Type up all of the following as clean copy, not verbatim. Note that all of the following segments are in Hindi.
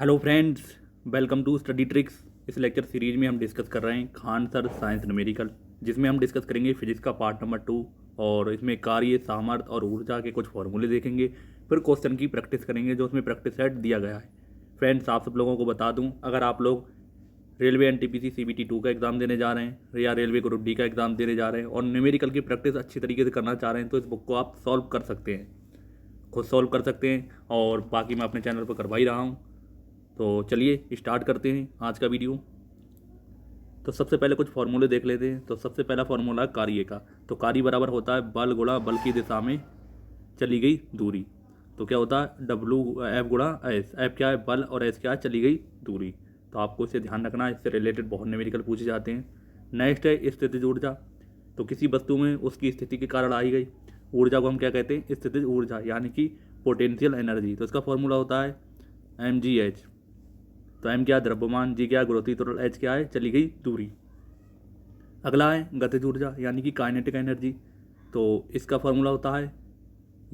Hello friends, welcome to study tricks. इस लेक्चर सीरीज में हम डिस्कस कर रहे हैं खान सर साइंस न्यूमेरिकल, जिसमें हम डिस्कस करेंगे फिजिक्स का पार्ट नंबर 2 और इसमें कार्य, सामर्थ्य और ऊर्जा के कुछ फॉर्मूले देखेंगे। फिर क्वेश्चन की प्रैक्टिस करेंगे जो उसमें प्रैक्टिस सेट दिया गया है। फ्रेंड्स, आप सब लोगों को बता दूं, अगर आप लोग रेलवे एनटीपीसी सीबीटी 2 का एग्ज़ाम देने जा रहे हैं या रेलवे ग्रुप डी का एग्ज़ाम देने जा रहे हैं और न्यूमेरिकल की प्रैक्टिस अच्छी तरीके से करना चाह रहे हैं तो इस बुक को आप सॉल्व कर सकते हैं, खुद सॉल्व कर सकते हैं। और बाकी मैं अपने चैनल पर करवा ही रहा हूँ। तो चलिए स्टार्ट करते हैं आज का वीडियो। तो सबसे पहले कुछ फार्मूले देख लेते हैं। तो सबसे पहला फार्मूला है कार्य का। तो कार्य बराबर होता है बल गुणा बल की दिशा में चली गई दूरी। तो क्या होता है डब्लू एफ गुणा एस। एफ क्या है बल और एस क्या है चली गई दूरी। तो आपको इसे ध्यान रखना है, इससे रिलेटेड बहुत न्यूमेरिकल पूछे जाते हैं। नेक्स्ट है स्थितिज ऊर्जा। तो किसी वस्तु में उसकी स्थिति के कारण आई गई ऊर्जा को हम क्या कहते हैं, स्थितिज ऊर्जा, यानी कि पोटेंशियल एनर्जी। तो इसका फॉर्मूला होता है mgh। तो m क्या है द्रव्यमान, g क्या है गुरुत्वीय त्वरण, h क्या है चली गई दूरी। अगला है गतिज ऊर्जा यानी कि काइनेटिक एनर्जी। तो इसका फॉर्मूला होता है,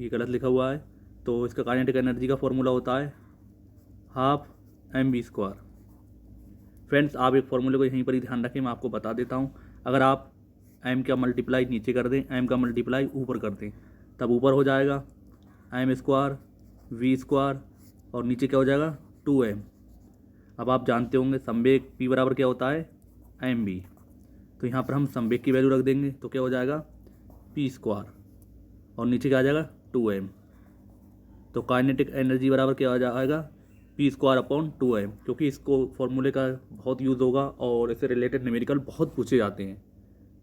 ये गलत लिखा हुआ है, तो इसका काइनेटिक एनर्जी का फॉर्मूला होता है हाफ mv²। फ्रेंड्स, आप एक फॉर्मूले को यहीं पर ही ध्यान रखें, मैं आपको बता देता हूँ। अगर आप m का मल्टीप्लाई नीचे कर दें, m का मल्टीप्लाई ऊपर कर दें, तब ऊपर हो जाएगा m² v² और नीचे क्या हो जाएगा 2m। अब आप जानते होंगे संवेग p बराबर क्या होता है mv। तो यहाँ पर हम संवेग की वैल्यू रख देंगे तो क्या हो जाएगा p² और नीचे क्या आ जाएगा 2m। तो काइनेटिक एनर्जी बराबर क्या हो जाएगा p²/2m, क्योंकि इसको फॉर्मूले का बहुत यूज़ होगा और इससे रिलेटेड न्यूमेरिकल बहुत पूछे जाते हैं।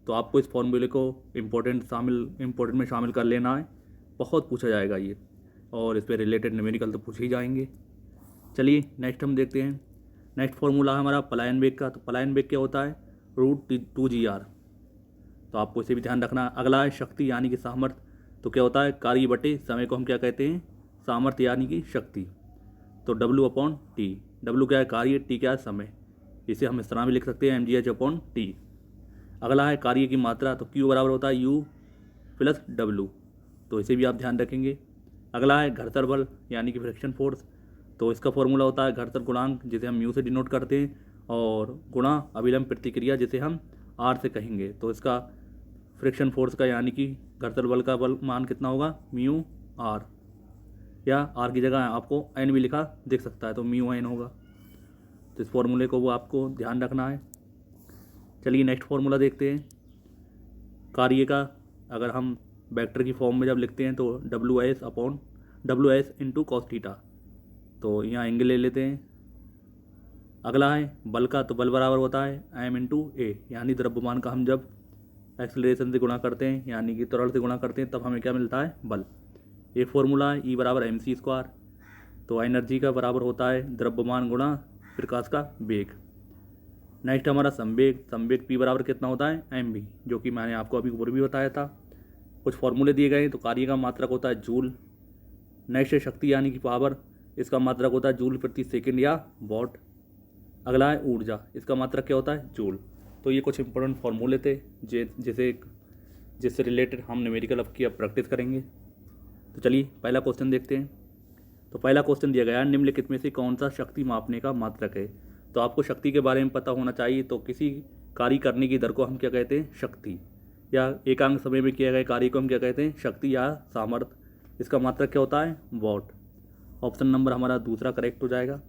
तो आपको इस फॉर्मूले को इम्पोर्टेंट में शामिल कर लेना है, बहुत पूछा जाएगा ये, और इस पर रिलेटेड न्यूमेरिकल तो पूछे ही जाएंगे। चलिए नेक्स्ट हम देखते हैं। नेक्स्ट फॉर्मूला है हमारा पलायन वेग का। तो पलायन वेग क्या होता है √2gr। तो आपको इसे भी ध्यान रखना है। अगला है शक्ति यानी कि सामर्थ्य। तो क्या होता है कार्य बटे समय को हम क्या कहते हैं, सामर्थ्य यानी कि शक्ति। तो W/T। W क्या है कार्य, T क्या है समय। इसे हम इस तरह भी लिख सकते हैं mgh/T। अगला है कार्य की मात्रा। तो Q बराबर होता है U + W। तो इसे भी आप ध्यान रखेंगे। अगला है घर्षण बल यानी कि फ्रिक्शन फोर्स। तो इसका फॉर्मूला होता है घर्षण गुणांक, जिसे हम म्यू से डिनोट करते हैं, और गुणा अभिलंब प्रतिक्रिया, जिसे हम आर से कहेंगे। तो इसका फ्रिक्शन फोर्स का यानी कि घर्षण बल का बल मान कितना होगा म्यू आर, या आर की जगह आपको एन भी लिखा दिख सकता है, तो म्यू एन होगा। तो इस फॉर्मूले को वो आपको ध्यान रखना है। चलिए नेक्स्ट फॉर्मूला देखते हैं। कार्य का अगर हम वेक्टर की फॉर्म में जब लिखते हैं तो WS × cos थीटा। तो यहाँ एंगल ले लेते हैं। अगला है बल का। तो बल बराबर होता है m × a, यानी द्रव्यमान का हम जब एक्सेलरेशन से गुणा करते हैं यानी कि त्वरण से गुणा करते हैं तब हमें क्या मिलता है बल। एक फॉर्मूला है E बराबर mc²। तो एनर्जी का बराबर होता है द्रव्यमान गुणा प्रकाश का वेग। नेक्स्ट हमारा संवेग। संवेग P बराबर कितना होता है mv, जो कि मैंने आपको अभी ऊपर भी बताया था। कुछ फॉर्मूले दिए गए हैं। तो कार्य का मात्रक होता है जूल। नेक्स्ट है शक्ति यानी कि पावर। इसका मात्रक होता है जूल प्रति सेकंड या वॉट। अगला है ऊर्जा। इसका मात्रक क्या होता है जूल। तो ये कुछ इंपॉर्टेंट फार्मूले थे जिससे रिलेटेड हम न्यूमेरिकल अब प्रैक्टिस करेंगे। तो चलिए पहला क्वेश्चन देखते हैं। तो पहला क्वेश्चन दिया गया है निम्नलिखित में से कौन सा शक्ति मापने का मात्रक है। तो आपको शक्ति के बारे में पता होना चाहिए। तो किसी कार्य करने की दर को हम क्या कहते हैं शक्ति, या एकांक समय में किया गया कार्य को हम क्या कहते हैं शक्ति या सामर्थ्य। इसका मात्रक क्या होता है वॉट। ऑप्शन नंबर हमारा दूसरा करेक्ट हो जाएगा।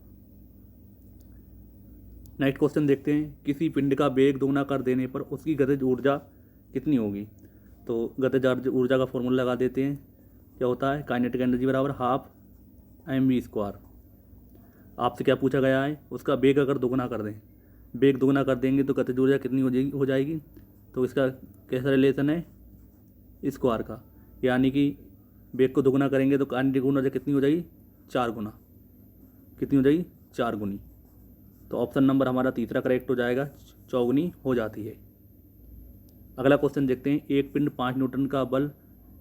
नेक्स्ट क्वेश्चन देखते हैं। किसी पिंड का वेग दोगुना कर देने पर उसकी गतिज ऊर्जा कितनी होगी। तो गतिज ऊर्जा का फॉर्मूला लगा देते हैं। क्या होता है काइनेटिक एनर्जी बराबर हाफ mv²। आपसे क्या पूछा गया है, उसका वेग अगर दोगुना कर दें, वेग दोगुना कर देंगे तो गतिज ऊर्जा कितनी हो जाएगी। तो इसका कैसा रिलेशन है स्क्वायर का, यानी कि वेग को दोगुना करेंगे तो काइनेटिक ऊर्जा कितनी हो जाएगी 4 गुना। कितनी हो जाएगी 4 गुनी। तो ऑप्शन नंबर हमारा तीसरा करेक्ट हो जाएगा, 4 गुनी हो जाती है। अगला क्वेश्चन देखते हैं। एक पिंड 5 न्यूटन का बल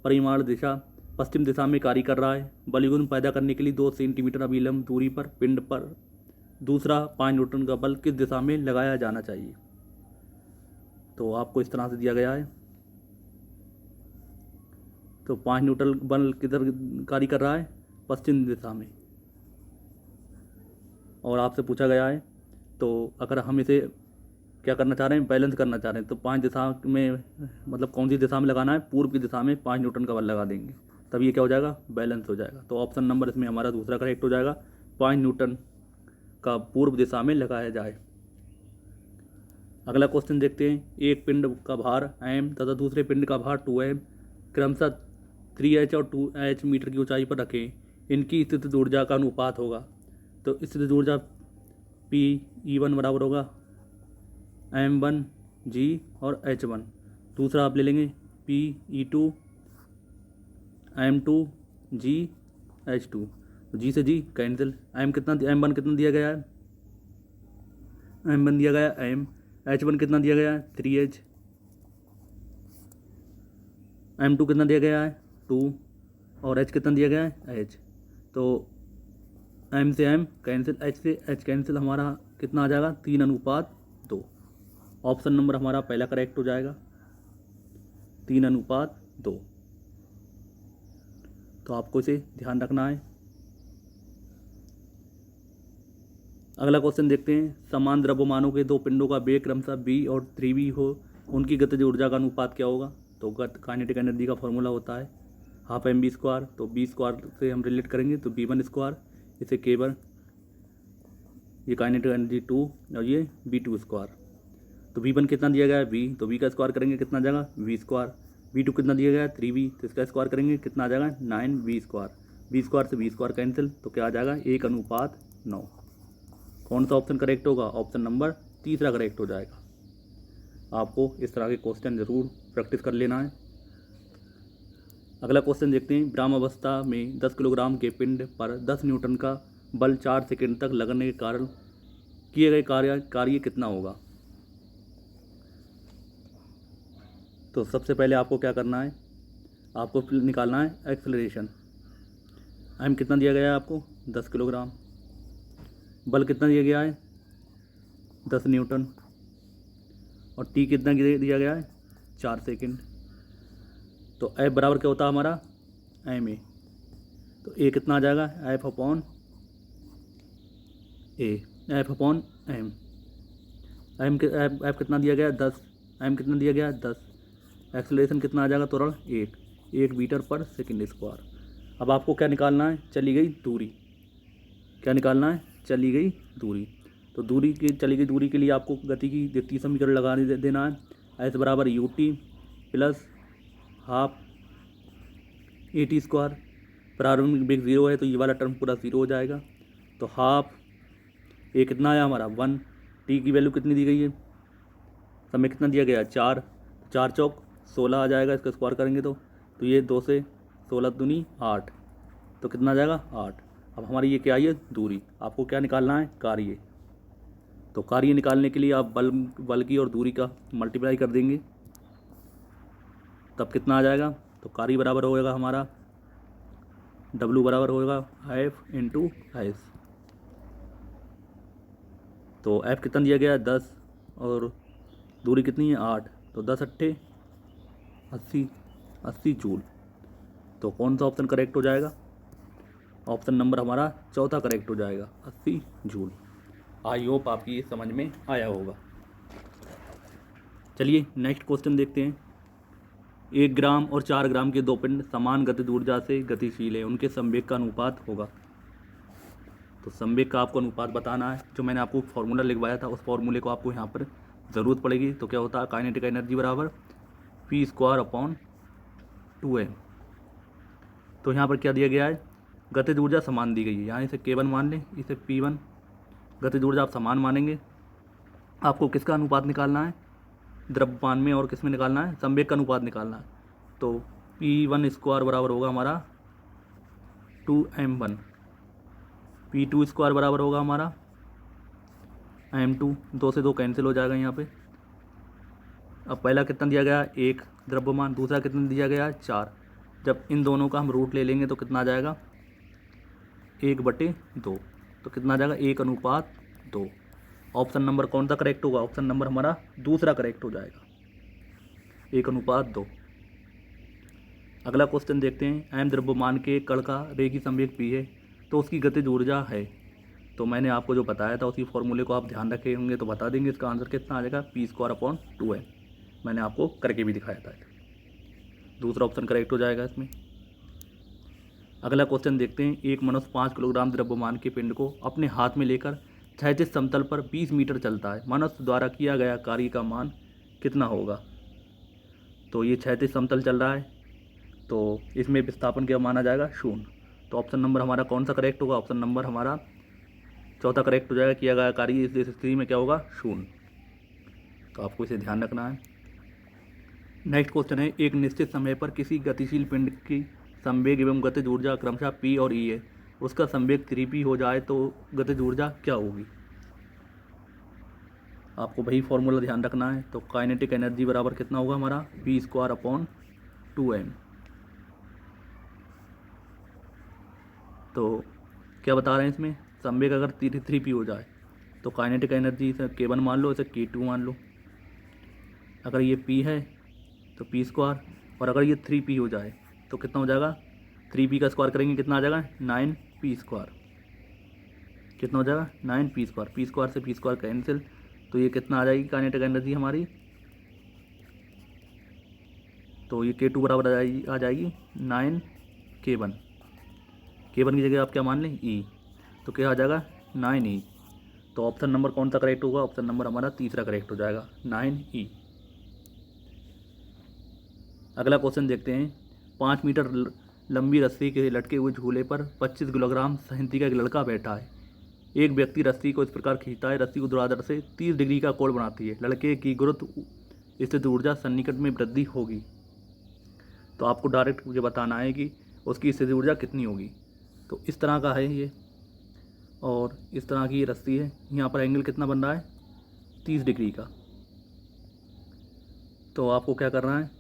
परिमाण दिशा पश्चिम दिशा में कार्य कर रहा है। बलयुग्म पैदा करने के लिए 2 सेंटीमीटर अभिलंब दूरी पर पिंड पर दूसरा 5 न्यूटन का बल किस दिशा में लगाया जाना चाहिए। तो आपको इस तरह से दिया गया है। तो 5 न्यूटन बल किधर कार्य कर रहा है, पश्चिम दिशा में। और आपसे पूछा गया है। तो अगर हम इसे क्या करना चाह रहे हैं, बैलेंस करना चाह रहे हैं, तो 5 दिशा में मतलब कौन सी दिशा में लगाना है, पूर्व की दिशा में 5 न्यूटन का बल लगा देंगे, तब ये क्या हो जाएगा, बैलेंस हो जाएगा। तो ऑप्शन नंबर इसमें हमारा दूसरा करेक्ट हो जाएगा, 5 न्यूटन का पूर्व दिशा में लगाया जाए। अगला क्वेश्चन देखते हैं। एक पिंड का भार m तथा दूसरे पिंड का भार 2m क्रमशः 3h और 2h मीटर की ऊंचाई पर रखें। इनकी स्थितिज ऊर्जा का अनुपात होगा। तो स्थितिज ऊर्जा P(E1) बराबर होगा m1 g और h1। दूसरा आप ले लेंगे P(E2) m2 g h2। तो g से g कैंसिल। m1 कितना दिया गया है, m1 दिया गया m, h1 कितना दिया गया है 3h, m2 कितना दिया गया है 2 और h कितना दिया गया है h। तो m से m कैंसिल, h से h कैंसिल, हमारा कितना आ जाएगा 3:2। ऑप्शन नंबर हमारा पहला करेक्ट हो जाएगा 3:2। तो आपको इसे ध्यान रखना है। अगला क्वेश्चन देखते हैं। समान द्रव्यमानों के दो पिंडों का वेग क्रमशः b और 3v हो, उनकी गतिज ऊर्जा का अनुपात क्या होगा। तो काइनेटिक एनर्जी का फॉर्मूला होता है हाफ mv स्क्वायर। तो b स्क्वायर से हम रिलेट करेंगे तो b1 स्क्वायर, इसे k1, ये काइनेटिक एनर्जी 2 और ये b2 स्क्वायर। तो v1 कितना दिया गया है v, तो v का स्क्वायर करेंगे कितना आ जाएगा v स्क्वायर। v2 कितना दिया गया है 3v, तो इसका स्क्वायर करेंगे कितना आ जाएगा 9v स्क्वायर। v स्क्वायर से v स्क्वायर कैंसिल, तो क्या आ जाएगा 1:9। कौन सा ऑप्शन करेक्ट होगा, ऑप्शन नंबर तीसरा करेक्ट हो जाएगा। आपको इस तरह के क्वेश्चन ज़रूर प्रैक्टिस कर लेना है। अगला क्वेश्चन देखते हैं। विरामावस्था में 10 किलोग्राम के पिंड पर 10 न्यूटन का बल 4 सेकंड तक लगने के कारण किए गए कार्य कितना होगा। तो सबसे पहले आपको क्या करना है, आपको निकालना है एक्सेलरेशन। m कितना दिया गया है आपको 10 किलोग्राम, बल कितना दिया गया है 10 न्यूटन, और t कितना दिया गया है 4 सेकंड। तो F बराबर क्या होता है हमारा ma। तो a कितना आ जाएगा F/a, F/m। F कितना दिया गया 10, m कितना दिया गया 10, एक्सेलरेशन कितना आ जाएगा त्वरण 1 मीटर पर सेकंड स्क्वायर। अब आपको क्या निकालना है, चली गई दूरी। क्या निकालना है, चली गई दूरी। तो चली गई दूरी के लिए आपको गति की द्वितीय समीकरण लगा देना है। s बराबर ut plus half at square. प्रारंभिक वेग 0 है तो ये वाला टर्म पूरा 0 हो जाएगा। तो हाफ ए कितना आया हमारा 1, t की वैल्यू कितनी दी गई है, समय कितना दिया गया 4, 4 चौक 16 आ जाएगा, इसका स्क्वायर करेंगे तो ये 2 से 16 दूनी 8, तो कितना आ जाएगा 8। अब हमारी ये क्या आई है दूरी। आपको क्या निकालना है, कार्य। तो कार्य निकालने के लिए आप बल की और दूरी का मल्टीप्लाई कर देंगे, तब कितना आ जाएगा। तो कार्य बराबर होएगा हमारा W बराबर होएगा F/s। तो F कितना दिया गया है 10 और दूरी कितनी है 8, तो 10 × 8 80 जूल। तो कौन सा ऑप्शन करेक्ट हो जाएगा, ऑप्शन नंबर हमारा चौथा करेक्ट हो जाएगा 80 जूल। आई होप आपकी ये समझ में आया होगा। चलिए नेक्स्ट क्वेश्चन देखते हैं। 1 ग्राम और 4 ग्राम के दो पिंड समान गतिज ऊर्जा से गतिशील है, उनके संवेग का अनुपात होगा। तो संवेग का आपको अनुपात बताना है। जो मैंने आपको फॉर्मूला लिखवाया था उस फॉर्मूले को आपको यहाँ पर ज़रूरत पड़ेगी। तो क्या होता है, काइनेटिक एनर्जी बराबर P²/2m। तो यहाँ पर क्या दिया गया है, गतिज ऊर्जा समान दी गई है। यहाँ इसे K1 मान लें, इसे P1। गतिज ऊर्जा आप समान मानेंगे। आपको किसका अनुपात निकालना है, द्रव्यमान में, और किस में निकालना है, संवेग का अनुपात निकालना है। तो P1² बराबर होगा हमारा 2m1, P2² बराबर होगा हमारा m2। 2 से 2 कैंसिल हो जाएगा यहाँ पे। अब पहला कितना दिया गया 1 द्रव्यमान, दूसरा कितना दिया गया 4। जब इन दोनों का हम रूट ले लेंगे तो कितना आ जाएगा 1/2। तो कितना आ जाएगा 1:2। ऑप्शन नंबर कौन सा करेक्ट होगा, ऑप्शन नंबर हमारा दूसरा करेक्ट हो जाएगा 1:2। अगला क्वेश्चन देखते हैं। m द्रव्यमान के कण का रेखीय संवेग p है तो उसकी गतिज ऊर्जा है। तो मैंने आपको जो बताया था उसी फॉर्मूले को आप ध्यान रखे होंगे तो बता देंगे इसका आंसर कितना आ जाएगा, p² / 2m। मैंने आपको करके भी दिखाया था। दूसरा ऑप्शन करेक्ट हो जाएगा इसमें। अगला क्वेश्चन देखते हैं। एक मनुष्य 5 किलोग्राम द्रव्यमान के पिंड को अपने हाथ में लेकर क्षैतिज समतल पर 20 मीटर चलता है। मनुष्य द्वारा किया गया कार्य का मान कितना होगा। तो ये क्षैतिज समतल चल रहा है, तो इसमें विस्थापन क्या माना जाएगा, 0। तो ऑप्शन नंबर हमारा कौन सा करेक्ट होगा, ऑप्शन नंबर हमारा चौथा करेक्ट हो जाएगा। किया गया कार्य इस स्थिति में क्या होगा, 0। तो आपको इसे ध्यान रखना है। नेक्स्ट क्वेश्चन है। एक निश्चित समय पर किसी गतिशील पिंड की संवेग एवं गतिज ऊर्जा क्रमशः p और e है। उसका संवेग 3p हो जाए तो गतिज ऊर्जा क्या होगी। आपको वही फॉर्मूला ध्यान रखना है। तो काइनेटिक एनर्जी बराबर कितना होगा हमारा, p² / 2m। तो क्या बता रहे हैं इसमें, संवेग अगर 3p हो जाए तो काइनेटिक एनर्जी इसे k1 मान लो, इसे k2 मान लो। अगर ये p है तो p², और अगर ये 3p हो जाए तो कितना हो जाएगा, 3p का स्क्वायर करेंगे कितना आ जाएगा, 9p²। कितना हो जाएगा, 9p²। p² से p² कैंसिल, तो ये कितना आ जाएगी काइनेटिक एनर्जी हमारी, तो ये k2 बराबर आ जाएगी 9k1। k1 की जगह आप क्या मान लें, e। तो क्या आ जाएगा, 9e। तो ऑप्शन नंबर कौन सा करेक्ट होगा, ऑप्शन नंबर हमारा तीसरा करेक्ट हो जाएगा, 9e। अगला क्वेश्चन देखते हैं। 5 मीटर लंबी रस्सी के लटके हुए झूले पर 25 किलोग्राम सहनती का एक लड़का बैठा है। एक व्यक्ति रस्सी को इस प्रकार खींचता है, रस्सी ऊर्ध्वाधर से 30 डिग्री का कोण बनाती है। लड़के की गुरुत्व स्थित ऊर्जा सन्निकट में वृद्धि होगी। तो आपको डायरेक्ट मुझे बताना है कि उसकी स्थिति ऊर्जा कितनी होगी। तो इस तरह का है ये, और इस तरह की ये रस्सी है। यहाँ पर एंगल कितना बन रहा है, 30 डिग्री का। तो आपको क्या करना है,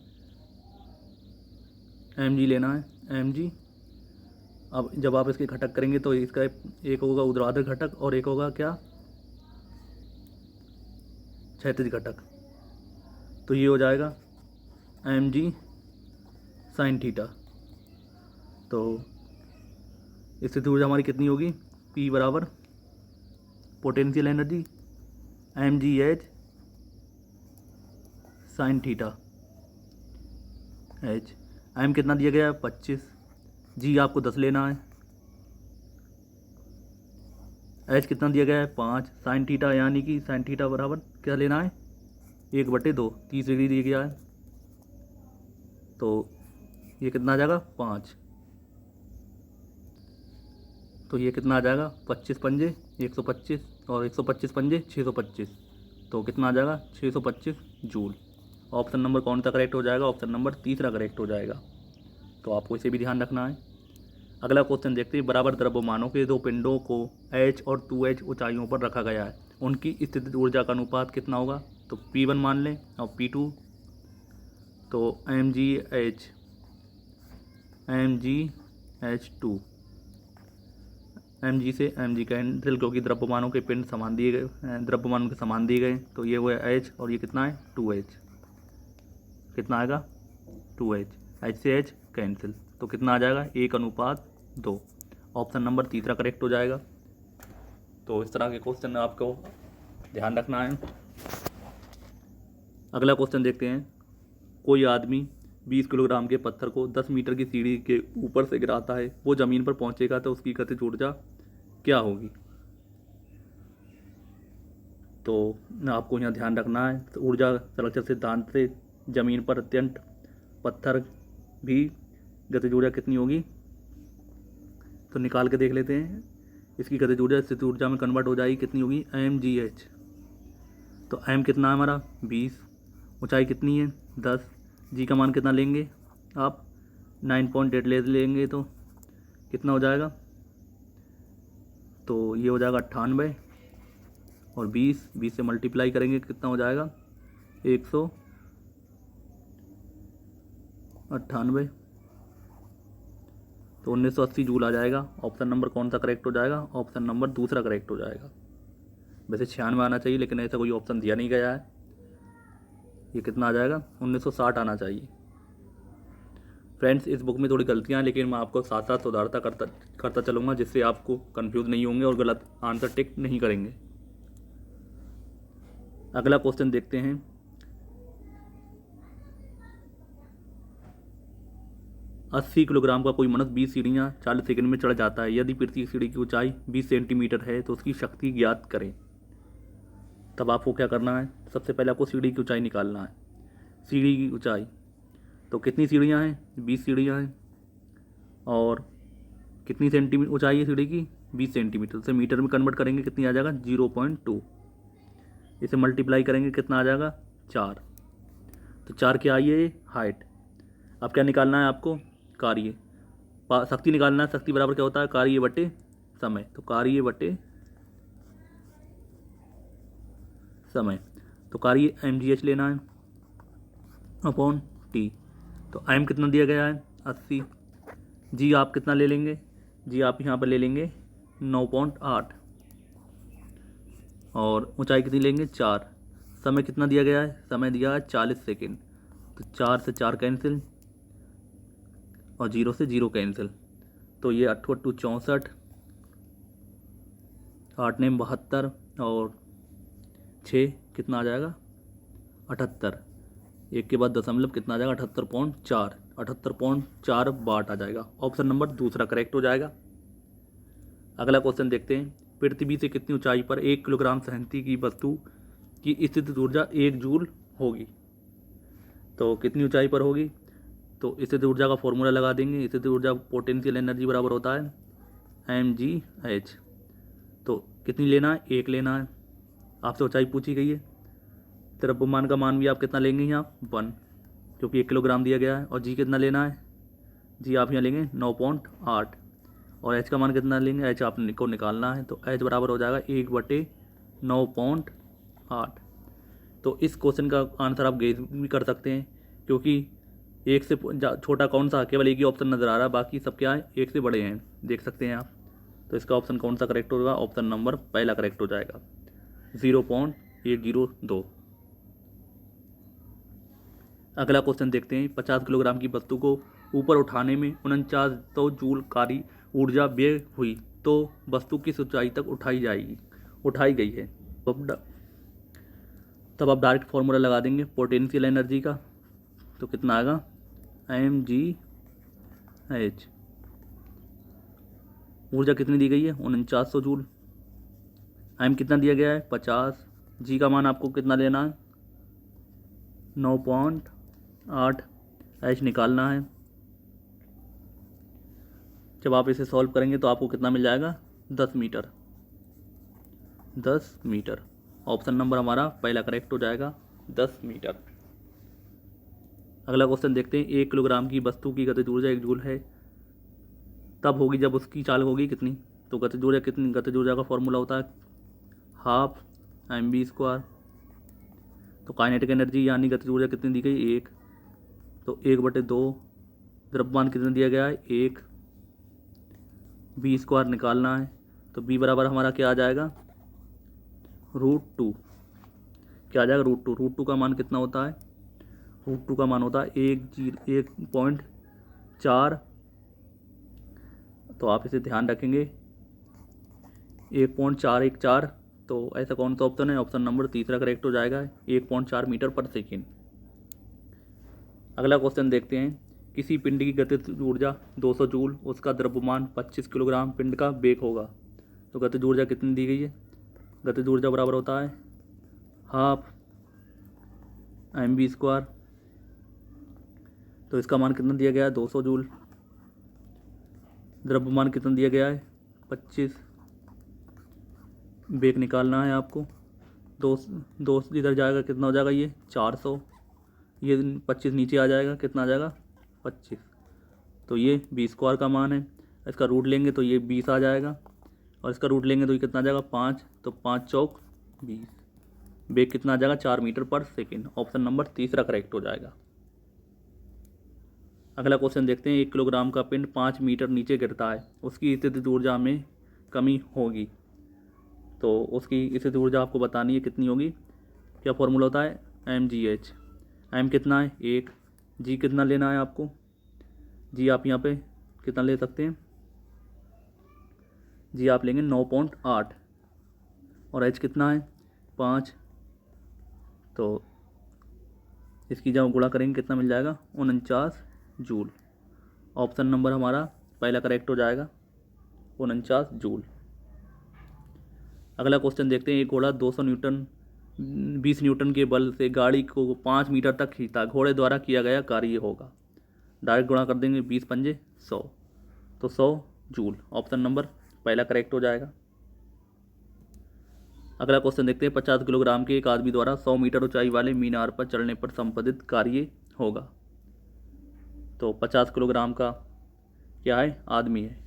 mg लेना है, mg। अब जब आप इसके घटक करेंगे तो इसका एक होगा ऊर्ध्वाधर घटक और एक होगा क्या, क्षैतिज घटक। तो ये हो जाएगा mg sin थीटा। तो स्थिति ऊर्जा हमारी कितनी होगी, p बराबर potential energy mgh sin theta h। m कितना दिया गया है, 25। g आपको 10 लेना है। h कितना दिया गया है, 5। sin थीटा यानी कि sin थीटा बराबर क्या लेना है, 1/2, 30 डिग्री दिया गया है। तो ये कितना आ जाएगा, 5। तो ये कितना आ जाएगा, 25 पंजे 125 और 125 पंजे 625। तो कितना आ जाएगा, 625 जूल। ऑप्शन नंबर कौन सा करेक्ट हो जाएगा, ऑप्शन नंबर तीसरा करेक्ट हो जाएगा। तो आपको इसे भी ध्यान रखना है। अगला क्वेश्चन देखते हैं। बराबर द्रव्यमानों के दो पिंडों को h और 2h ऊंचाइयों पर रखा गया है। उनकी स्थितिज ऊर्जा का अनुपात कितना होगा। तो p1 मान लें और p2। तो mgh2 mg से mg कैंसिल, क्योंकि द्रव्यमानों के पिंड समान दिए गए, द्रव्यमान के समान दिए गए। तो ये हुआ h और ये कितना है, 2h। कितना आएगा, 2h। h से h कैंसिल, तो कितना आ जाएगा, 1:2। ऑप्शन नंबर तीसरा करेक्ट हो जाएगा। तो इस तरह के क्वेश्चन आपको ध्यान रखना है। अगला क्वेश्चन देखते हैं। कोई आदमी 20 किलोग्राम के पत्थर को 10 मीटर की सीढ़ी के ऊपर से गिराता है। वो ज़मीन पर पहुंचेगा तो उसकी गतिज ऊर्जा क्या होगी। तो आपको यहाँ ध्यान रखना है, ऊर्जा संरक्षण सिद्धांत से ज़मीन पर अत्यंत पत्थर भी गतिज ऊर्जा कितनी होगी, तो निकाल के देख लेते हैं। इसकी गतिज ऊर्जा स्थिति ऊर्जा में कन्वर्ट हो जाएगी, कितनी होगी, mgh। तो m कितना है हमारा, 20। ऊंचाई कितनी है, 10। g का मान कितना लेंगे आप, 9.8 ले लेंगे तो कितना हो जाएगा, तो ये हो जाएगा 98। और 20 से मल्टीप्लाई करेंगे कितना हो जाएगा, 198। तो 1980 जूल आ जाएगा। ऑप्शन नंबर कौन सा करेक्ट हो जाएगा, ऑप्शन नंबर दूसरा करेक्ट हो जाएगा। वैसे 96 आना चाहिए, लेकिन ऐसा कोई ऑप्शन दिया नहीं गया है। ये कितना आ जाएगा, 1960 आना चाहिए। फ्रेंड्स, इस बुक में थोड़ी गलतियाँ हैं, लेकिन मैं आपको साथ साथ सुधारता करता चलूँगा, जिससे आपको कंफ्यूज नहीं होंगे और गलत आंसर टिक नहीं करेंगे। अगला क्वेश्चन देखते हैं। अस्सी किलोग्राम का कोई मनुष्य 20 सीढ़ियाँ 40 सेकंड में चढ़ जाता है। यदि प्रत्येक सीढ़ी की ऊंचाई 20 सेंटीमीटर है तो उसकी शक्ति ज्ञात करें। तब आपको क्या करना है, सबसे पहले आपको सीढ़ी की ऊंचाई निकालना है। सीढ़ी की ऊंचाई तो कितनी सीढ़ियाँ हैं, 20 सीढ़ियाँ हैं, और कितनी सेंटीमीटर ऊंचाई है सीढ़ी की, 20 सेंटीमीटर। से मीटर में कन्वर्ट करेंगे कितनी आ जाएगा, 0.2। इसे मल्टीप्लाई करेंगे कितना आ जाएगा, 4। तो 4 क्या आई है, हाइट। अब क्या निकालना है आपको, कार्य, शक्ति निकालना है। शक्ति बराबर क्या होता है, कार्य बटे समय। तो कार्य बटे समय, तो कार्य mgh लेना है अपॉन t। तो m कितना दिया गया है, 80। जी आप कितना ले लेंगे, जी आप यहाँ पर ले लेंगे 9.8, और ऊंचाई कितनी लेंगे, 4। समय कितना दिया गया है, समय दिया है 40 सेकेंड। तो 4 से 4 कैंसिल और 0 से 0 कैंसिल। तो ये 8 8 64, 8 ने 72, और 6 कितना आ जाएगा, 78। एक के बाद दशमलव कितना आ जाएगा, 78.4। 78.4 वाट आ जाएगा। ऑप्शन नंबर दूसरा करेक्ट हो जाएगा। अगला क्वेश्चन देखते हैं। पृथ्वी से कितनी ऊंचाई पर 1 किलोग्राम सहनती की वस्तु की स्थितिज ऊर्जा 1 जूल होगी। तो कितनी ऊंचाई पर होगी, तो स्थितिज ऊर्जा का फॉर्मूला लगा देंगे। स्थितिज ऊर्जा पोटेंशियल एनर्जी बराबर होता है mgh। तो कितनी लेना है, 1 लेना है। आपसे ऊंचाई पूछी गई है, द्रव्यमान का मान भी आप कितना लेंगे यहाँ, 1, क्योंकि 1 किलोग्राम दिया गया है। और जी कितना लेना है, जी आप यहाँ लेंगे 9.8, और एच का मान कितना लेंगे, एच आपको निकालना है। तो एच बराबर हो जाएगा 1/9.8। तो इस क्वेश्चन का आंसर आप गेस भी कर सकते हैं, क्योंकि एक से छोटा कौन सा, केवल एक ही ऑप्शन नज़र आ रहा है, बाकी सब क्या है, एक से बड़े हैं, देख सकते हैं आप। तो इसका ऑप्शन कौन सा करेक्ट होगा, ऑप्शन नंबर पहला करेक्ट हो जाएगा, 0.802। अगला क्वेश्चन देखते हैं। 50 किलोग्राम की वस्तु को ऊपर उठाने में 4900 जूल कार्य ऊर्जा व्यय हुई, तो वस्तु किस ऊंचाई तक उठाई गई है। तब आप डायरेक्ट फॉर्मूला लगा देंगे पोटेंशियल एनर्जी का। तो कितना आएगा, mgh। ऊर्जा कितनी दी गई है, 4900 जूल। m कितना दिया गया है, 50। g का मान आपको कितना लेना है, 9.8। h निकालना है। जब आप इसे सॉल्व करेंगे तो आपको कितना मिल जाएगा, 10 मीटर। 10 मीटर, ऑप्शन नंबर हमारा पहला करेक्ट हो जाएगा, 10 मीटर। अगला क्वेश्चन देखते हैं। 1 किलोग्राम की वस्तु की गतिज ऊर्जा 1 जूल है, तब होगी जब उसकी चाल होगी कितनी। तो गतिज ऊर्जा कितनी, गतिज ऊर्जा का फॉर्मूला होता है 12 mv²। तो काइनेटिक एनर्जी यानी गतिज ऊर्जा कितनी दी गई, 1। तो 1/2। द्रव्यमान कितना दिया गया है, 1। v² निकालना है। तो v बराबर हमारा क्या आ जाएगा, √2। क्या आ जाएगा, √2। √2 का मान कितना होता है, √2 का मान होता है 1.4। तो आप इसे ध्यान रखेंगे, 1.414। तो ऐसा कौन सा ऑप्शन है, ऑप्शन नंबर तीसरा करेक्ट हो जाएगा, 1.4 मीटर पर सेकेंड। अगला क्वेश्चन देखते हैं। किसी पिंड की गतिज ऊर्जा 200 जूल, उसका द्रव्यमान 25 किलोग्राम, पिंड का वेग होगा। तो गतिज ऊर्जा कितनी दी गई है, गतिज ऊर्जा बराबर होता है 12 mv²। तो इसका मान कितना दिया गया है, 200 जूल। द्रव्यमान कितना दिया गया है, 25। वेग निकालना है आपको। 2 इधर जाएगा, कितना हो जाएगा ये 400। ये 25 नीचे आ जाएगा, कितना आ जाएगा 25। तो ये v² का मान है। इसका रूट लेंगे तो ये 20 आ जाएगा, और इसका रूट लेंगे तो ये कितना आ जाएगा 5। तो 5 चौक 20। वेग कितना आ जाएगा, 4 मीटर पर सेकेंड। ऑप्शन नंबर तीसरा करेक्ट हो जाएगा। अगला क्वेश्चन देखते हैं। 1 किलोग्राम का पिंड 5 मीटर नीचे गिरता है, उसकी स्थितिज ऊर्जा में कमी होगी। तो उसकी स्थितिज ऊर्जा आपको बतानी है कितनी होगी। क्या फॉर्मूला होता है, mgh। m कितना है, 1। g कितना लेना है आपको, जी आप यहाँ पे कितना ले सकते हैं, जी आप लेंगे 9.8 और एच कितना है 5, तो इसकी जब गुणा करेंगे कितना मिल जाएगा 49 जूल। ऑप्शन नंबर हमारा पहला करेक्ट हो जाएगा 49 जूल। अगला क्वेश्चन देखते हैं। एक घोड़ा 200 न्यूटन 20 न्यूटन के बल से गाड़ी को 5 मीटर तक खींचता, घोड़े द्वारा किया गया कार्य होगा। डायरेक्ट गुणा कर देंगे 20 पंजे 100, तो 100 जूल। ऑप्शन नंबर पहला करेक्ट हो जाएगा। अगला क्वेश्चन देखते हैं। 50 किलोग्राम के एक आदमी द्वारा 100 मीटर ऊंचाई वाले मीनार पर चढ़ने पर संपादित कार्य होगा। तो 50 किलोग्राम का क्या है आदमी है,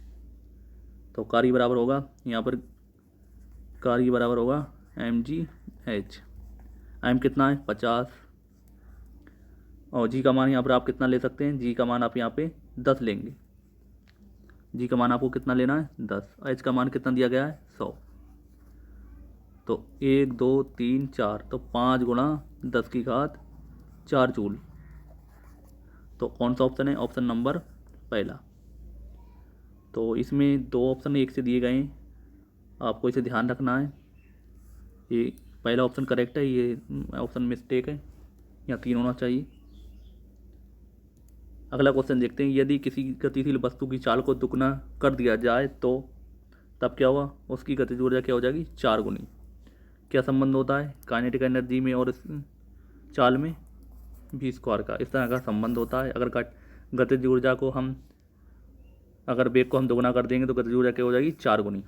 तो कार्य बराबर होगा यहाँ पर, कार्य बराबर होगा mgh। m कितना है 50 और जी का मान यहाँ पर आप कितना ले सकते हैं, जी का मान आप यहाँ पे 10 लेंगे। जी का मान आपको कितना लेना है 10, एच का मान कितना दिया गया है 100, तो 1 2 3 4, तो 5 गुणा 10 की घात 4 जूल। तो कौन सा ऑप्शन है, ऑप्शन नंबर पहला। तो इसमें दो ऑप्शन एक से दिए गए हैं, आपको इसे ध्यान रखना है। ये पहला ऑप्शन करेक्ट है, ये ऑप्शन मिस्टेक है, यहाँ 3 होना चाहिए। अगला क्वेश्चन देखते हैं। यदि किसी गतिशील वस्तु की चाल को दुगना कर दिया जाए तो तब क्या हुआ, उसकी गतिज ऊर्जा क्या हो जाएगी 4 गुनी। क्या संबंध होता है काइनेटिक एनर्जी में और इस चाल में, v स्क्वायर का इस तरह का संबंध होता है। अगर गतिज ऊर्जा को हम, अगर वेग को हम दोगुना कर देंगे तो गतिज ऊर्जा क्या हो जाएगी 4 गुनी।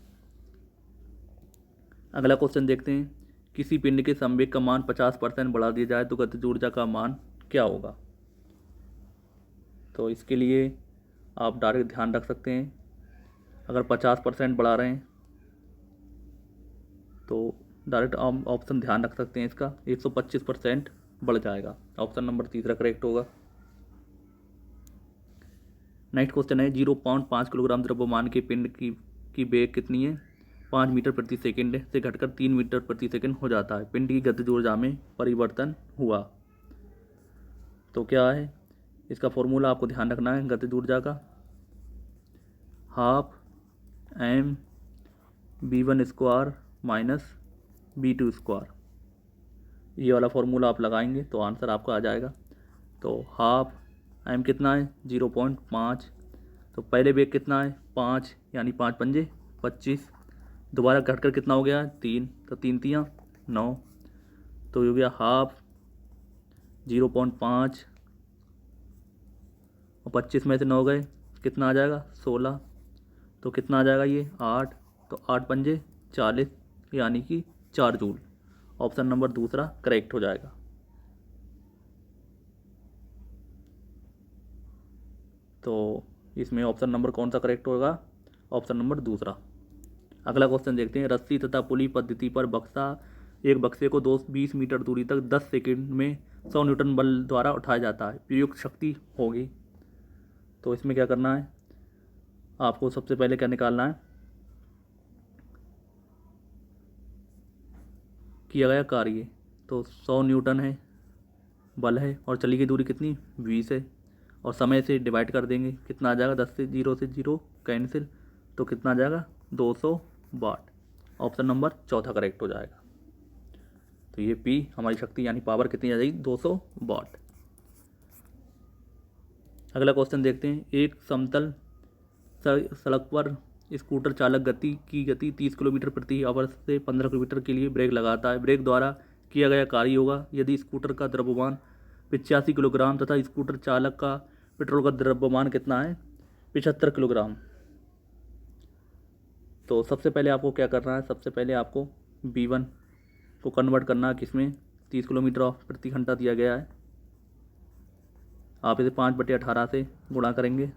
अगला क्वेश्चन देखते हैं। किसी पिंड के संवेग का मान 50% बढ़ा दिया जाए तो गतिज ऊर्जा का मान क्या होगा। तो इसके लिए आप डायरेक्ट ध्यान रख सकते हैं, अगर 50% बढ़ा रहे हैं तो डायरेक्ट ऑप्शन ध्यान रख सकते हैं इसका, 125% बढ़ जाएगा। ऑप्शन नंबर तीसरा करेक्ट होगा। नेक्स्ट क्वेश्चन है। 0.5 किलोग्राम द्रव्यमान के पिंड की वेग कितनी है, 5 मीटर प्रति सेकंड से घटकर 3 मीटर प्रति सेकंड हो जाता है। पिंड की गतिज ऊर्जा में परिवर्तन हुआ, तो क्या है इसका फॉर्मूला आपको ध्यान रखना है गतिज ऊर्जा का, half m v1 square minus v2 square. ये वाला फॉर्मूला आप लगाएंगे तो आंसर आपका आ जाएगा। तो हाफ m कितना है 0.5, तो पहले वेग कितना है 5, यानी 5 पंजे 25, दोबारा घटकर कितना हो गया 3, तो 3 तियाँ 9, तो हो गया हाफ 0.5 और 25 में से 9 गए कितना आ जाएगा 16, तो कितना आ जाएगा ये 8, तो 8 पंजे 40, यानी कि 4 जूल। ऑप्शन नंबर दूसरा करेक्ट हो जाएगा। तो इसमें ऑप्शन नंबर कौन सा करेक्ट होगा, ऑप्शन नंबर दूसरा। अगला क्वेश्चन देखते हैं। रस्सी तथा पुली पद्धति पर एक बक्से को 20 मीटर दूरी तक 10 सेकंड में 100 न्यूटन बल द्वारा उठाया जाता है, प्रयुक्त शक्ति होगी। तो इसमें क्या करना है आपको, सबसे पहले क्या निकालना है, किया गया कार्य, तो 100 न्यूटन है बल है और चली गई दूरी कितनी 20 है, और समय से डिवाइड कर देंगे कितना आ जाएगा, 10 से 0 कैंसिल, तो कितना आ जाएगा 200 वाट। ऑप्शन नंबर चौथा करेक्ट हो जाएगा। तो ये P हमारी शक्ति यानी पावर कितनी आ जाएगी 200 वाट। अगला क्वेश्चन देखते हैं। एक समतल सड़क पर स्कूटर चालक की गति 30 किलोमीटर प्रति आवर से 15 किलोमीटर के लिए ब्रेक लगाता है। ब्रेक द्वारा किया गया कार्य होगा यदि स्कूटर का द्रव्यमान 85 किलोग्राम तथा स्कूटर चालक का पेट्रोल का द्रव्यमान कितना है 75 किलोग्राम। तो सबसे पहले आपको क्या करना है, सबसे पहले आपको V1 को कन्वर्ट करना है किसमें, 30 किलोमीटर प्रति घंटा दिया गया है, आप इसे 5/18 से गुणा करेंगे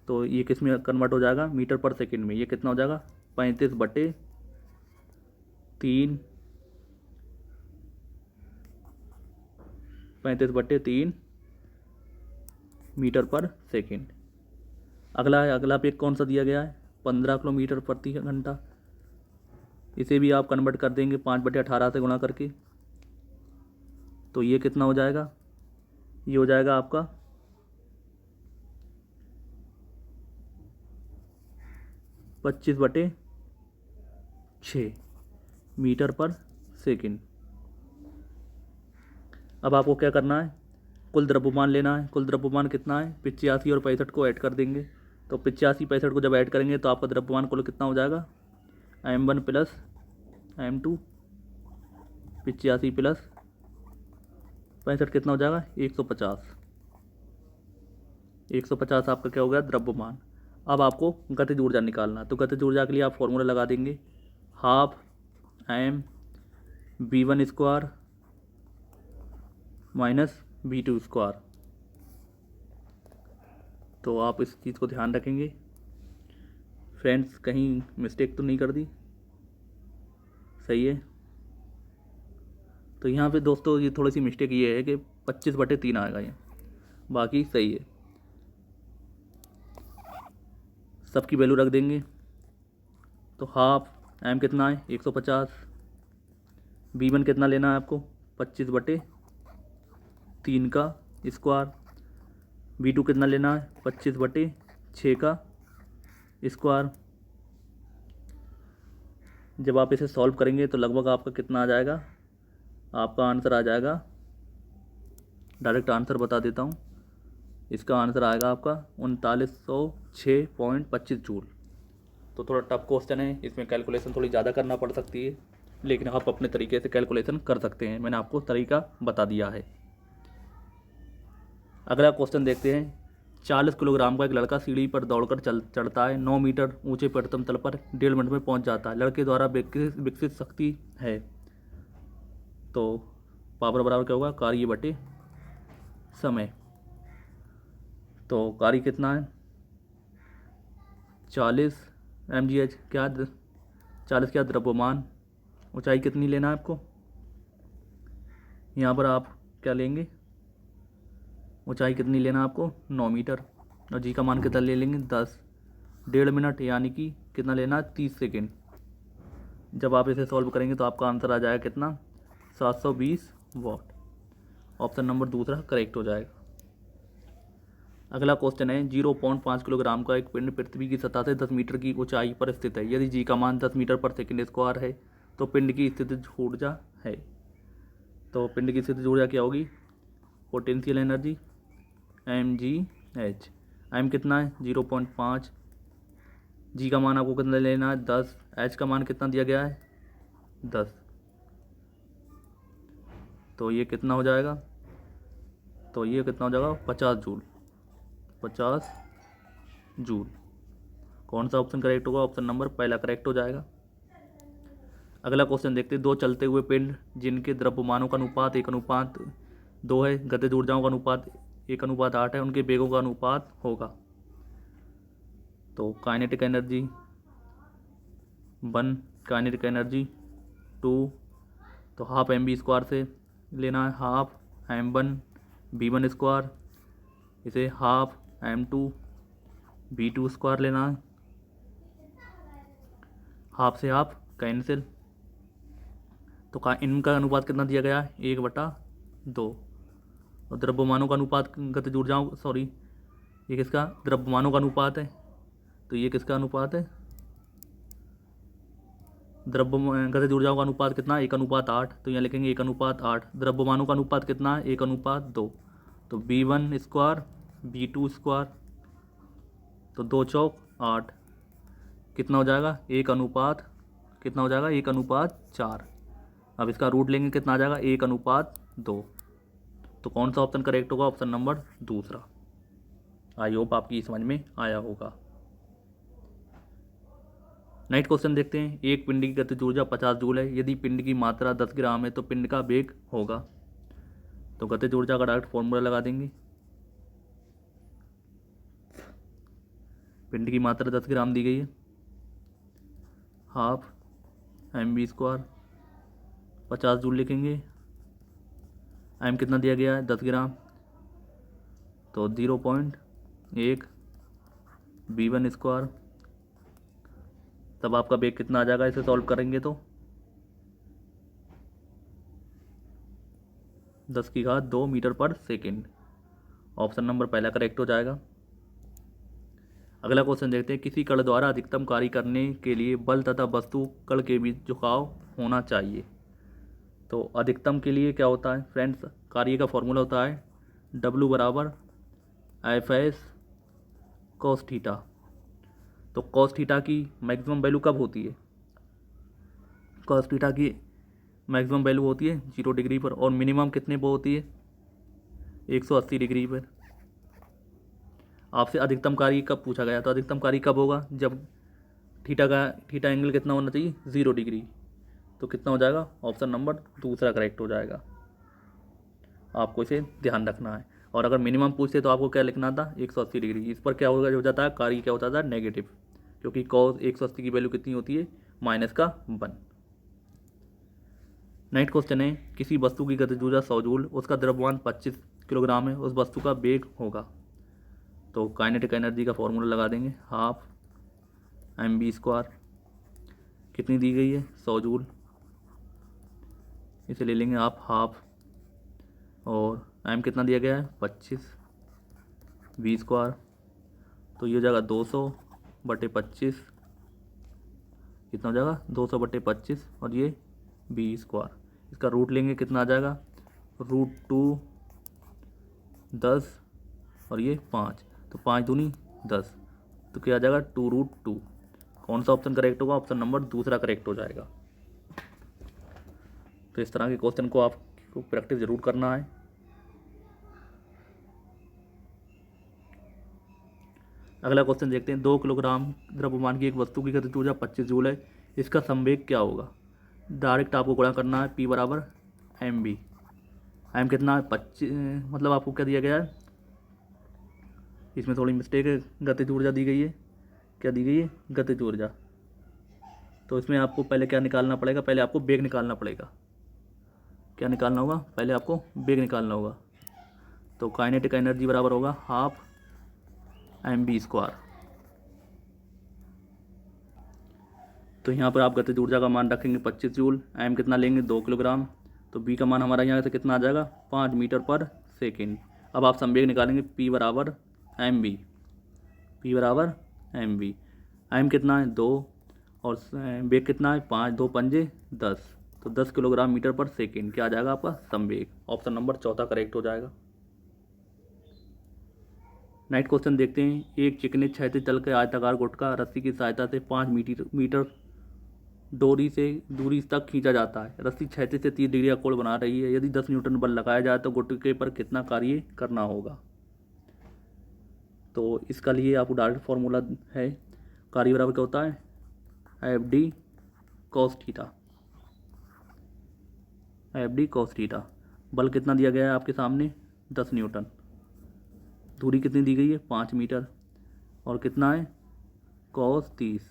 तो ये किस में कन्वर्ट हो जाएगा मीटर पर सेकंड में। ये कितना हो जाएगा 35/3 मीटर पर सेकंड। अगला पे कौन सा दिया गया है 15 किलोमीटर प्रति घंटा, इसे भी आप कन्वर्ट कर देंगे 5/18 से गुणा करके, तो ये कितना हो जाएगा, ये हो जाएगा आपका 25/6 मीटर पर सेकंड। अब आपको क्या करना है, कुल द्रव्यमान लेना है। कुल द्रव्यमान कितना है, 85 और 65 को ऐड कर देंगे। तो 85 65 को जब ऐड करेंगे तो आपका द्रव्यमान कुल कितना हो जाएगा, m1 प्लस m2, 85 प्लस 65 कितना हो जाएगा, 150। 150 आपका क्या हो गया, द्रव्यमान। अब आपको गतिज ऊर्जा निकालना, तो गतिज ऊर्जा के लिए आप फॉर्मूला लगा देंगे, half m v1 square minus v2 square. तो आप इस चीज़ को ध्यान रखेंगे फ्रेंड्स, कहीं मिस्टेक तो नहीं कर दी, सही है। तो यहाँ पे दोस्तों ये थोड़ी सी मिस्टेक ये है कि 25/3 आएगा ये, बाकी सही है। सबकी वैल्यू रख देंगे। तो हाफ एम कितना है, 150। v1 कितना लेना है आपको, 25/3 का स्क्वायर। v2 कितना लेना है, 25/6 का स्क्वायर। जब आप इसे सॉल्व करेंगे तो लगभग आपका कितना आ जाएगा, आपका आंसर आ जाएगा, डायरेक्ट आंसर बता देता हूँ, इसका आंसर आएगा आपका 3906.25 जूल। तो थोड़ा टफ क्वेश्चन है, इसमें कैलकुलेशन थोड़ी ज़्यादा करना पड़ सकती है, लेकिन आप अपने तरीके से कैलकुलेशन कर सकते हैं, मैंने आपको तरीका बता दिया है। अगला क्वेश्चन देखते हैं। 40 किलोग्राम का एक लड़का सीढ़ी पर दौड़कर चढ़ता है, 9 मीटर ऊंचे प्रथम तल पर 1.5 मिनट में पहुंच जाता है। लड़के द्वारा विकसित शक्ति है, तो पावर बराबर क्या होगा, कार्य बटे समय। तो कार्य कितना है, 40 mgh, क्या 40 क्या द्रव्यमान। ऊंचाई कितनी लेना है आपको, यहाँ पर आप क्या लेंगे, ऊंचाई कितनी लेना है आपको, 9 मीटर। और जी का मान कितना ले लेंगे, 10। 1.5 मिनट यानी कि कितना लेना है, 30 सेकेंड। जब आप इसे सॉल्व करेंगे तो आपका आंसर आ जाएगा कितना, 720 वाट। ऑप्शन नंबर दूसरा करेक्ट हो जाएगा। अगला क्वेश्चन है, 0.5 किलोग्राम का एक पिंड पृथ्वी की सतह से 10 मीटर की ऊंचाई पर स्थित है। यदि जी का मान 10 मीटर पर सेकेंड स्क्वायर है तो पिंड की स्थितिज ऊर्जा है। तो पिंड की स्थितिज ऊर्जा क्या होगी, पोटेंशियल एनर्जी mgh। एम कितना है, 0.5। जी का मान आपको कितना लेना है, 10। एच का मान कितना दिया गया है, 10। तो ये कितना हो जाएगा, तो ये कितना हो जाएगा, 50 जूल। 50 जूल। कौन सा ऑप्शन करेक्ट होगा, ऑप्शन नंबर पहला करेक्ट हो जाएगा। अगला क्वेश्चन देखते हैं। 2 चलते हुए पिंड जिनके द्रव्यमानों का अनुपात 1:2 है, गतिज ऊर्जाओं का अनुपात 1:8 है, उनके वेगों का अनुपात होगा। तो काइनेटिक एनर्जी 1, काइनेटिक एनर्जी 2। तो हाफ mv स्क्वायर से लेना है, हाफ m1 v1 स्क्वायर, इसे हाफ m2 v2 स्क्वायर लेना है। हाफ से हाफ कैंसिल। तो इनका अनुपात कितना दिया गया है, 1/2। और द्रव्यमानों का अनुपात गतिज ऊर्जाओं, सॉरी ये किसका, द्रव्यमानों का अनुपात है, तो ये किसका अनुपात है, गतिज ऊर्जाओं का अनुपात कितना, 1:8। तो यहाँ लिखेंगे 1:8। द्रव्यमानों का अनुपात कितना है, 1:2। तो v1 स्क्वायर v2 स्क्वायर, तो 2 चौक 8, कितना हो जाएगा, कितना हो जाएगा, 1:4। अब इसका रूट लेंगे, कितना आ जाएगा, 1:2। तो कौन सा ऑप्शन करेक्ट होगा, ऑप्शन नंबर दूसरा। आई होप आपकी समझ में आया होगा। नेक्स्ट क्वेश्चन देखते हैं। एक पिंड की गतिज ऊर्जा 50 जूल है। यदि पिंड की मात्रा 10 ग्राम है तो पिंड का वेग होगा। तो गतिज ऊर्जा का डायरेक्ट फॉर्मूला लगा देंगे। पिंड की मात्रा 10 ग्राम दी गई है, हाफ mv स्क्वायर 50 जूल लिखेंगे। एम कितना दिया गया है, 10 ग्राम, तो 0.1 v1 स्क्वायर। तब आपका वेग कितना आ जाएगा, इसे सॉल्व करेंगे तो 10⁻² मीटर पर सेकेंड। ऑप्शन नंबर पहला करेक्ट हो जाएगा। अगला क्वेश्चन देखते हैं, किसी कण द्वारा अधिकतम कार्य करने के लिए बल तथा वस्तु कण के बीच झुकाव होना चाहिए। तो अधिकतम के लिए क्या होता है फ्रेंड्स, कार्य का फॉर्मूला होता है W बराबर Fs cos थीटा। तो cos थीटा की मैक्सिमम वैल्यू कब होती है, cos थीटा की मैक्सिमम वैल्यू होती है 0 डिग्री पर, और मिनिमम कितने पर होती है 180 डिग्री पर। आपसे अधिकतम कार्य कब पूछा गया, तो अधिकतम कार्य कब होगा, जब थीटा एंगल कितना होना चाहिए 0 डिग्री। तो कितना हो जाएगा, ऑप्शन नंबर दूसरा करेक्ट हो जाएगा। आपको इसे ध्यान रखना है। और अगर मिनिमम पूछते तो आपको क्या लिखना था 180 डिग्री। इस पर क्या हो जाता है, कार्य क्या होता था नेगेटिव, क्योंकि cos 180 की वैल्यू कितनी होती है -1। नेक्स्ट क्वेश्चन है, किसी वस्तु की गतिज ऊर्जा 100 जूल, उसका द्रव्यमान 25 किलोग्राम है, उस वस्तु का वेग होगा। तो काइनेटिक एनर्जी का फॉर्मूला लगा देंगे, हाफ mv²। कितनी दी गई है 100 जूल, इसे ले लेंगे आप हाफ, और m कितना दिया गया है 25, v²। तो ये हो जाएगा 200/25, कितना हो जाएगा 200/25, और ये v²। इसका रूट लेंगे, कितना आ जाएगा √2 10, और ये 5, तो 5 दूनी 10, तो क्या आ जाएगा 2√2। कौन सा ऑप्शन करेक्ट होगा, ऑप्शन नंबर दूसरा करेक्ट हो जाएगा। तो इस तरह के क्वेश्चन को आपको प्रैक्टिस जरूर करना है। अगला क्वेश्चन देखते हैं, 2 किलोग्राम द्रव्यमान की एक वस्तु की गतिज ऊर्जा 25 जूल है, इसका संवेग क्या होगा। डायरेक्ट आपको गुणा करना है, P बराबर mv। m कितना है 25, मतलब आपको क्या दिया गया है, इसमें थोड़ी मिस्टेक है, गतिज ऊर्जा दी गई है, क्या दी गई है गतिज ऊर्जा। तो इसमें आपको पहले क्या निकालना पड़ेगा, पहले आपको वेग निकालना पड़ेगा। क्या निकालना होगा, पहले आपको वेग निकालना होगा। तो काइनेटिक एनर्जी बराबर होगा हाफ mv²। तो यहाँ पर आप गतिज ऊर्जा का मान रखेंगे 25 जूल, m कितना लेंगे 2 किलोग्राम, तो b का मान हमारा यहाँ से कितना आ जाएगा 5 मीटर पर सेकेंड। अब आप संवेग निकालेंगे, p बराबर mv, p बराबर mv। m कितना है 2, और वेग कितना है 5, 2 पंजे 10, तो 10 किलोग्राम मीटर पर सेकेंड क्या आ जाएगा आपका संवेग। ऑप्शन नंबर चौथा करेक्ट हो जाएगा। नेक्स्ट क्वेश्चन देखते हैं, एक चिकने क्षैतिज तल के आयताकार गुटका रस्सी की सहायता से 5 मीटर दूरी तक खींचा जाता है। रस्सी क्षैतिज से 30 डिग्री का कोण बना रही है। यदि 10 न्यूटन बल लगाया जाए तो गुटके पर कितना कार्य करना होगा। तो इसका लिए आपको डायरेक्ट फॉर्मूला है, कार्य बराबर क्या होता है FD cos theta, FD cos theta. बल कितना दिया गया है आपके सामने 10 न्यूटन, दूरी कितनी दी गई है 5 मीटर, और कितना है cos 30,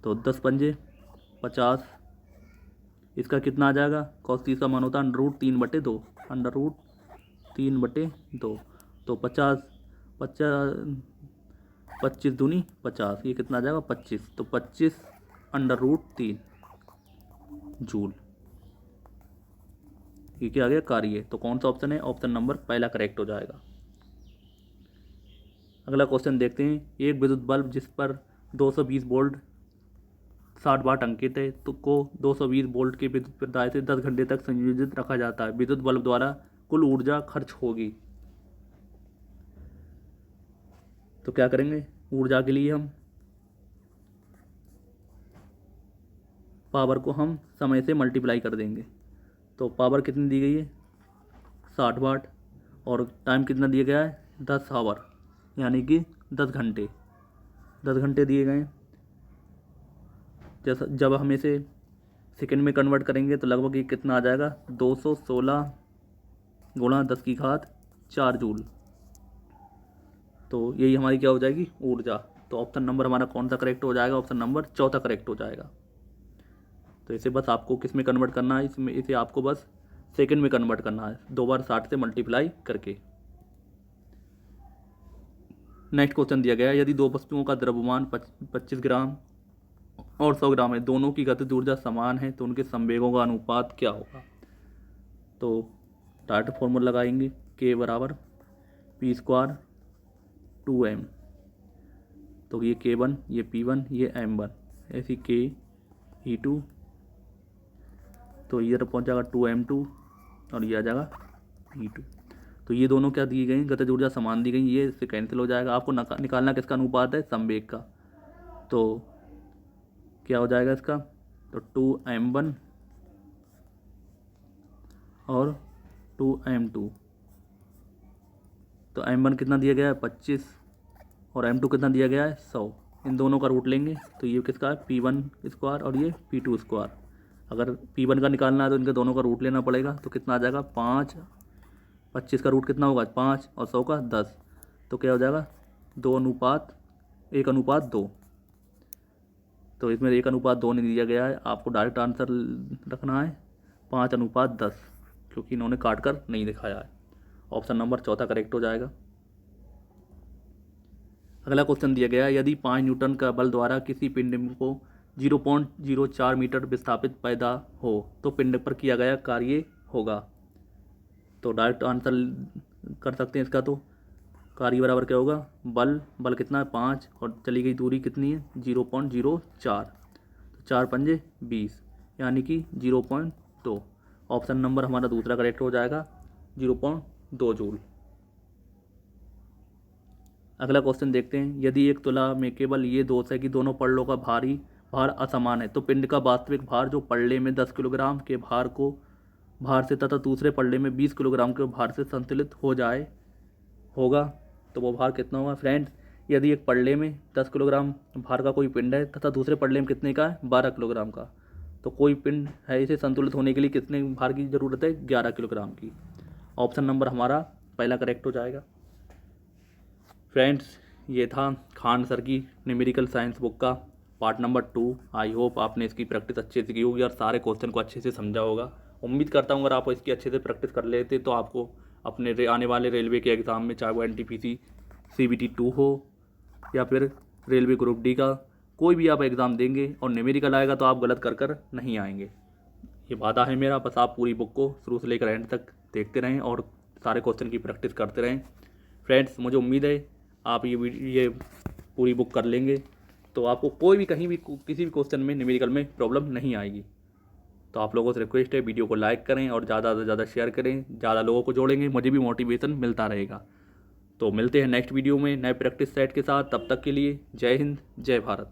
तो 10 पंजे 50। इसका कितना आ जाएगा, cos 30 का मान होता है √3/2, √3/2, तो 50 25 दूनी 50, ये कितना आ जाएगा 25, तो 25 √3 जूल। ये क्या आ गया कार्य। तो कौन सा ऑप्शन है, ऑप्शन नंबर पहला करेक्ट हो जाएगा। अगला क्वेश्चन देखते हैं, एक विद्युत बल्ब जिस पर 220 वोल्ट 60 वाट अंकित है तो को 220 वोल्ट के विद्युत प्रदाय से 10 घंटे तक संयोजित रखा जाता है। विद्युत बल्ब द्वारा कुल ऊर्जा खर्च होगी। तो क्या करेंगे, ऊर्जा के लिए हम पावर को हम समय से मल्टीप्लाई कर देंगे। तो पावर कितनी दी गई है 60 वाट, और टाइम कितना दिया गया है 10 आवर, यानी कि 10 घंटे, 10 घंटे दिए गए। जैसा जब हम इसे सेकेंड में कन्वर्ट करेंगे तो लगभग ये कितना आ जाएगा 216 गुणा 10⁴ जूल। तो यही हमारी क्या हो जाएगी ऊर्जा। तो ऑप्शन नंबर हमारा कौन सा करेक्ट हो जाएगा, ऑप्शन नंबर चौथा करेक्ट हो जाएगा। तो इसे बस आपको किस में कन्वर्ट करना है, इसमें इसे आपको बस सेकंड में कन्वर्ट करना है, 2 बार 60 से मल्टीप्लाई करके। नेक्स्ट क्वेश्चन दिया गया है, यदि दो वस्तुओं का द्रव्यमान 25 ग्राम और 100 ग्राम है, दोनों की गतिज ऊर्जा समान है, तो उनके संवेगों का अनुपात क्या होगा। तो डायरेक्ट फॉर्मूला लगाएंगे, K बराबर P² 2m। तो ये K1, ये P1, ये M1, ऐसी KE2, तो इधर पहुंच जाएगा 2M2 और ये आ जाएगा P2। तो ये दोनों क्या दी गई, गतिज ऊर्जा समान दी गई, ये इससे कैंसिल हो जाएगा। आपको निकालना किसका अनुपात है, संवेग का। तो क्या हो जाएगा इसका, तो 2M1 और 2M2। तो M1 कितना दिया गया है 25 और M2 कितना दिया गया है 100। इन दोनों का रूट लेंगे तो ये किसका है P1 स्क्वायर और ये P2 स्क्वायर। अगर P1 का निकालना है तो इनके दोनों का रूट लेना पड़ेगा। तो कितना आ जाएगा 5, 25 का रूट कितना होगा 5 और 100 का 10। तो क्या हो जाएगा 1:2। तो इसमें 1:2 नहीं दिया गया है, आपको डायरेक्ट आंसर रखना है 5:10, क्योंकि इन्होंने काट कर नहीं दिखाया है। ऑप्शन नंबर चौथा करेक्ट हो जाएगा। अगला क्वेश्चन दिया गया है, यदि 5 न्यूटन का बल द्वारा किसी पिंड को 0.04 मीटर विस्थापित पैदा हो तो पिंड पर किया गया कार्य होगा। तो डायरेक्ट आंसर कर सकते हैं इसका। तो कार्य बराबर क्या होगा, बल कितना है 5 और चली गई दूरी कितनी है 0.04, तो 4 पंजे 20 यानी कि 0.2। ऑप्शन नंबर हमारा दूसरा करेक्ट हो जाएगा 0.2 जूल। अगला क्वेश्चन देखते हैं, यदि एक तुला में केवल ये दोष है कि दोनों पल्लों का भार असमान है तो पिंड का वास्तविक भार जो पल्ले में 10 किलोग्राम के भार से तथा दूसरे पल्ले में 20 किलोग्राम के भार से संतुलित होगा तो वो भार कितना होगा। फ्रेंड्स, यदि एक पल्ले में 10 किलोग्राम भार का कोई पिंड है तथा दूसरे पल्ले में कितने का है 12 किलोग्राम का, तो कोई पिंड है इसे संतुलित होने के लिए कितने भार की ज़रूरत है 11 किलोग्राम की। ऑप्शन नंबर हमारा पहला करेक्ट हो जाएगा। फ्रेंड्स, ये था खान सर की न्यूमेरिकल साइंस बुक का पार्ट नंबर 2। आई होप आपने इसकी प्रैक्टिस अच्छे से की होगी और सारे क्वेश्चन को अच्छे से समझा होगा। उम्मीद करता हूँ अगर आप इसकी अच्छे से प्रैक्टिस कर लेते तो आपको अपने आने वाले रेलवे के एग्ज़ाम में, चाहे वो NTPC CBT 2 हो या फिर रेलवे ग्रुप D का कोई भी आप एग्ज़ाम देंगे और न्यूमेरिकल आएगा तो आप गलत कर नहीं आएंगे। ये वादा है मेरा। बस आप पूरी बुक को शुरू से लेकर एंड तक देखते रहें और सारे क्वेश्चन की प्रैक्टिस करते रहें। फ्रेंड्स, मुझे उम्मीद है आप ये पूरी बुक कर लेंगे तो आपको कोई भी कहीं भी किसी भी क्वेश्चन में न्यूमेरिकल में प्रॉब्लम नहीं आएगी। तो आप लोगों से रिक्वेस्ट है वीडियो को लाइक करें और ज़्यादा से ज़्यादा शेयर करें। ज़्यादा लोगों को जोड़ेंगे, मुझे भी मोटिवेशन मिलता रहेगा। तो मिलते हैं नेक्स्ट वीडियो में नए प्रैक्टिस सेट के साथ। तब तक के लिए जय हिंद, जय भारत।